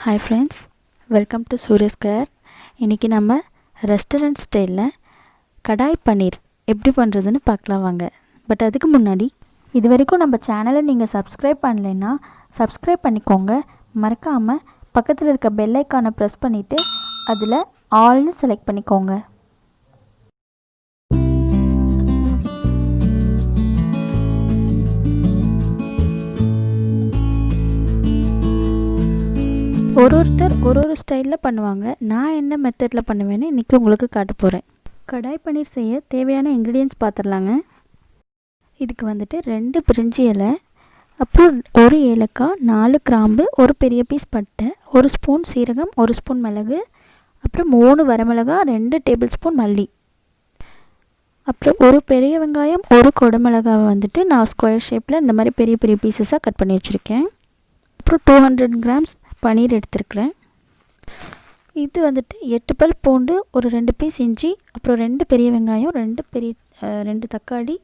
Hi friends, welcome to Surya Square. இன்றைக்கி நம்ம restaurant ஸ்டைலில் கடாய் பன்னீர் எப்படி பண்ணுறதுன்னு பார்க்கலாம் வாங்க. பட் அதுக்கு முன்னாடி இது வரைக்கும் நம்ம சேனலை நீங்கள் சப்ஸ்கிரைப் பண்ணலைன்னா சப்ஸ்கிரைப் பண்ணிக்கோங்க. மறக்காமல் பக்கத்தில் இருக்க பெல் ஐக்கானை ப்ரெஸ் பண்ணிவிட்டு அதில் ஆல்னு செலக்ட் பண்ணிக்கோங்க. ஒருத்தர் ஒரு ஸ்டைலில் பண்ணுவாங்க. நான் என்ன மெத்தடில் பண்ணுவேன்னு இன்றைக்கி உங்களுக்கு காட்ட போகிறேன். கடாய் பன்னீர் செய்ய தேவையான இன்க்ரீடியன்ட்ஸ் பார்த்துடலாங்க. இதுக்கு வந்துட்டு 2 பிரிஞ்சி இலை, அப்புறம் 1 ஏலக்காய், 4 கிராம்பு, 1 பெரிய பீஸ் பட்டை, 1 ஸ்பூன் சீரகம், 1 ஸ்பூன் மிளகு, அப்புறம் 3 வரமிளகாய், 2 டேபிள் ஸ்பூன் மல்லி, அப்புறம் 1 பெரிய வெங்காயம், 1 குடமிளகாவை வந்துட்டு நான் ஸ்கொயர் ஷேப்பில் இந்த மாதிரி பெரிய பெரிய பீசஸாக கட் பண்ணி வச்சுருக்கேன். அப்புறம் 200 கிராம்ஸ் பன்னீர் எடுத்துருக்குறேன். இது வந்துட்டு 8 பல் பூண்டு, ஒரு 2 பீஸ் இஞ்சி, அப்புறம் 2 பெரிய வெங்காயம், 2 தக்காளி,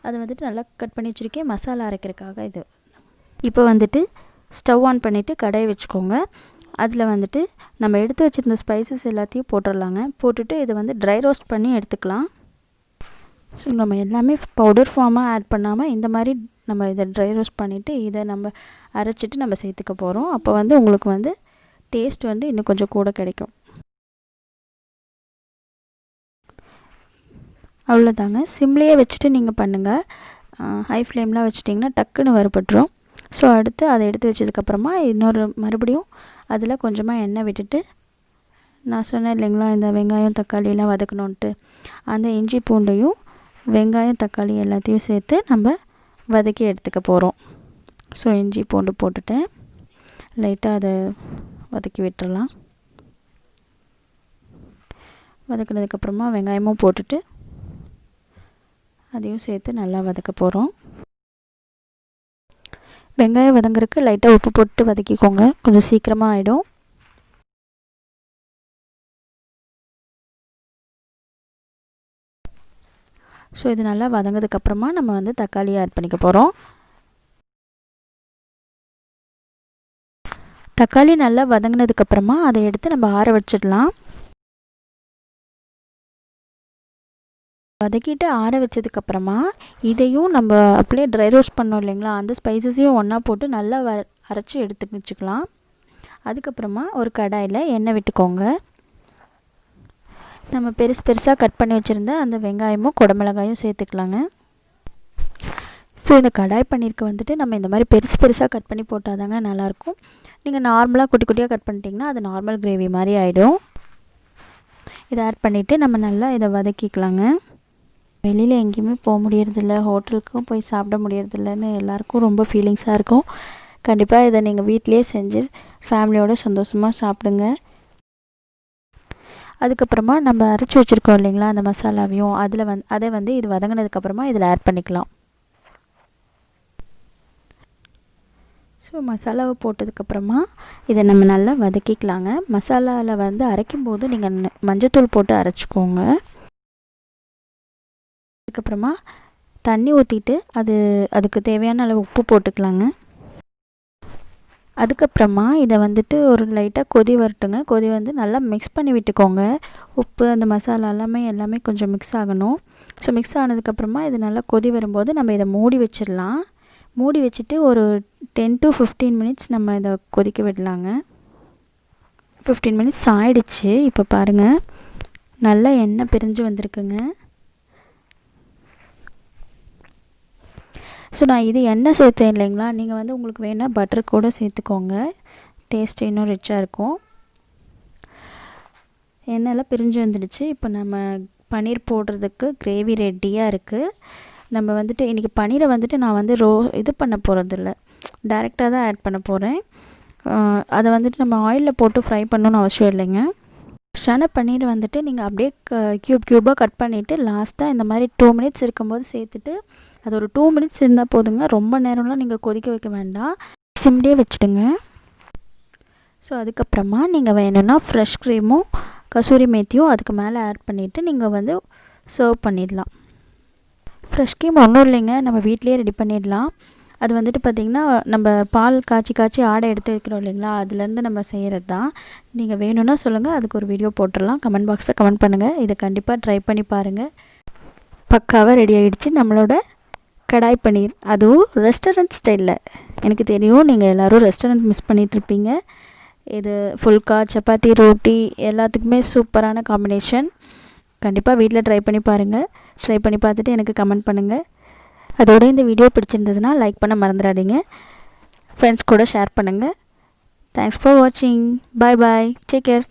அதை வந்துட்டு நல்லா கட் பண்ணி வச்சுருக்கேன் மசாலா அரைக்கிறதுக்காக. இது இப்போ வந்துட்டு ஸ்டவ் ஆன் பண்ணிவிட்டு கடாயை வச்சுக்கோங்க. அதில் வந்துட்டு நம்ம எடுத்து வச்சுருந்த ஸ்பைசஸ் எல்லாத்தையும் போட்டுடலாங்க. போட்டுட்டு இதை வந்து ட்ரை ரோஸ்ட் பண்ணி எடுத்துக்கலாம். ஸோ நம்ம எல்லாமே பவுடர் ஃபார்மாக ஆட் பண்ணாமல் இந்த மாதிரி நம்ம இதை ட்ரை ரோஸ்ட் பண்ணிவிட்டு இதை நம்ம அரைச்சிட்டு நம்ம சேர்த்துக்க போகிறோம். அப்போ வந்து உங்களுக்கு வந்து டேஸ்ட் வந்து இன்னும் கொஞ்சம் கூட கிடைக்கும். அவ்வளோதாங்க. சிம்லேயே வச்சுட்டு நீங்கள் பண்ணுங்கள். ஹை ஃப்ளேம்லாம் வச்சிட்டிங்கன்னா டக்குன்னு வறுபட்டுரும். ஸோ அடுத்து அதை எடுத்து வச்சதுக்கப்புறமா மறுபடியும் அதில் கொஞ்சமாக எண்ணெய் விட்டுட்டு, நான் சொன்னேன் இல்லைங்களா இந்த வெங்காயம் தக்காளியெல்லாம் வதக்கணுன்ட்டு, அந்த இஞ்சி பூண்டையும் வெங்காயம் தக்காளி எல்லாத்தையும் சேர்த்து நம்ம வதக்கி எடுத்துக்க போகிறோம். ஸோ இஞ்சி பூண்டு போட்டுட்டு லைட்டாக அதை வதக்கி விட்டுறலாம். வதக்கினதுக்கப்புறமா வெங்காயமும் போட்டுட்டு அதையும் சேர்த்து நல்லா வதக்க போகிறோம். வெங்காயம் வதங்குறதுக்கு லைட்டாக உப்பு போட்டு வதக்கிக்கோங்க, கொஞ்சம் சீக்கிரமாக ஆகிடும். ஸோ இது நல்லா வதங்கிறதுக்கப்புறமா நம்ம வந்து தக்காளியை ஆட் பண்ணிக்க போகிறோம். தக்காளி நல்லா வதங்கினதுக்கப்புறமா அதை எடுத்து நம்ம ஆற வச்சிடலாம். வதக்கிட்டு ஆற வச்சதுக்கப்புறமா இதையும் நம்ம அப்படியே ட்ரை ரோஸ்ட் பண்ணோம் இல்லைங்களா, அந்த ஸ்பைசஸையும் ஒன்றா போட்டு நல்லா அரைச்சி எடுத்து வச்சுக்கலாம். அதுக்கப்புறமா ஒரு கடாயில் எண்ணெய் விட்டுக்கோங்க. நம்ம பெருசாக கட் பண்ணி வச்சுருந்த அந்த வெங்காயமும் குடமிளகாயும் சேர்த்துக்கலாங்க. ஸோ இந்த கடாய் பன்னீருக்கு வந்துட்டு நம்ம இந்த மாதிரி பெருசாக கட் பண்ணி போட்டால் தாங்க நல்லாயிருக்கும். நீங்கள் நார்மலாக குட்டி குட்டியாக கட் பண்ணிட்டிங்கன்னா அது நார்மல் கிரேவி மாதிரி ஆகிடும். இதை ஆட் பண்ணிவிட்டு நம்ம நல்லா இதை வதக்கிக்கலாங்க. வெளியில் எங்கேயுமே போக முடியறதில்ல, ஹோட்டலுக்கும் போய் சாப்பிட முடியறதில்லன்னு எல்லாருக்கும் ரொம்ப ஃபீலிங்ஸாக இருக்கும். கண்டிப்பாக இதை நீங்கள் வீட்டிலே செஞ்சு ஃபேமிலியோடு சந்தோஷமாக சாப்பிடுங்க. அதுக்கப்புறமா நம்ம அரைச்சி வச்சுருக்கோம் இல்லைங்களா அந்த மசாலாவையும் அதை வந்து இது வதங்கினதுக்கப்புறமா இதில் ஆட் பண்ணிக்கலாம். ஸோ மசாலாவை போட்டதுக்கப்புறமா இதை நம்ம நல்லா வதக்கிக்கலாங்க. மசாலாவில் வந்து அரைக்கும்போது நீங்கள் மஞ்சத்தூள் போட்டு அரைச்சிக்கோங்க. அதுக்கப்புறமா தண்ணி ஊற்றிட்டு அதுக்கு தேவையான அளவு உப்பு போட்டுக்கலாங்க. அதுக்கப்புறமா இதை வந்துட்டு ஒரு லைட்டாக கொதி வரட்டுங்க. கொதி வந்து நல்லா மிக்ஸ் பண்ணி விட்டுக்கோங்க. உப்பு அந்த மசாலா எல்லாமே கொஞ்சம் மிக்ஸ் ஆகணும். ஸோ மிக்ஸ் ஆனதுக்கப்புறமா இது நல்லா கொதி வரும்போது நம்ம இதை மூடி வச்சிடலாம். மூடி வச்சுட்டு ஒரு 10 to 15 மினிட்ஸ் நம்ம இதை கொதிக்க விடலாங்க. 15 மினிட்ஸ் ஆயிடுச்சு. இப்போ பாருங்கள் நல்லா எண்ணெய் பிரிஞ்சு வந்திருக்குங்க. ஸோ நான் இது எண்ணெய் சேர்த்தேன் இல்லைங்களா, நீங்கள் வந்து உங்களுக்கு வேணால் பட்டர் கூட சேர்த்துக்கோங்க, டேஸ்ட் இன்னும் ரிச்சாக இருக்கும். எண்ணெயெல்லாம் பிரிஞ்சு வந்துடுச்சு. இப்போ நம்ம பன்னீர் போடுறதுக்கு கிரேவி ரெடியாக இருக்குது. நம்ம வந்துட்டு இன்றைக்கி பன்னீரை வந்துட்டு நான் வந்து இது பண்ண போகிறதில்ல, டைரெக்டாக தான் ஆட் பண்ண போகிறேன். அதை வந்துட்டு நம்ம ஆயிலில் போட்டு ஃப்ரை பண்ணணுன்னு அவசியம் இல்லைங்க. ஃப்ரெஷ்ஷான பன்னீர் வந்துட்டு நீங்கள் அப்படியே க்யூபாக கட் பண்ணிவிட்டு லாஸ்ட்டாக இந்த மாதிரி 2 மினிட்ஸ் இருக்கும்போது சேர்த்துட்டு அது ஒரு 2 மினிட்ஸ் இருந்தால் போதுங்க. ரொம்ப நேரம்லாம் நீங்கள் கொதிக்க வைக்க வேண்டாம், சிம்லேயே வச்சுடுங்க. ஸோ அதுக்கப்புறமா நீங்கள் வேணும்னா ஃப்ரெஷ் க்ரீமும் கசூரி மேத்தியும் அதுக்கு மேலே ஆட் பண்ணிவிட்டு நீங்கள் வந்து சர்வ் பண்ணிடலாம். ஃப்ரெஷ் க்ரீம் ஒன்றும் இல்லைங்க, நம்ம வீட்டிலே ரெடி பண்ணிடலாம். அது வந்துட்டு பார்த்திங்கன்னா நம்ம பால் காய்ச்சி ஆடை எடுத்து வைக்கிறோம் இல்லைங்களா, அதுலேருந்து நம்ம செய்கிறது தான். நீங்கள் வேணும்னா சொல்லுங்கள், அதுக்கு ஒரு வீடியோ போட்டுடலாம். கமெண்ட் பாக்ஸில் கமெண்ட் பண்ணுங்கள். இதை கண்டிப்பாக ட்ரை பண்ணி பாருங்கள். பக்காவாக ரெடி ஆகிடுச்சு நம்மளோட கடாய் பன்னீர், அதுவும் ரெஸ்டாரண்ட் ஸ்டைலில். எனக்கு தெரியும் நீங்கள் எல்லோரும் ரெஸ்டாரண்ட் மிஸ் பண்ணிகிட்ருப்பீங்க. இது ஃபுல்கா, சப்பாத்தி, ரோட்டி எல்லாத்துக்குமே சூப்பரான காம்பினேஷன். கண்டிப்பாக வீட்டில் ட்ரை பண்ணி பாருங்கள். ட்ரை பண்ணி பார்த்துட்டு எனக்கு கமெண்ட் பண்ணுங்கள். அதோட இந்த வீடியோ பிடிச்சிருந்ததுன்னா லைக் பண்ண மறந்துடாதீங்க. ஃப்ரெண்ட்ஸ் கூட ஷேர் பண்ணுங்கள். தேங்க்ஸ் ஃபார் வாட்சிங். Bye bye. Take care.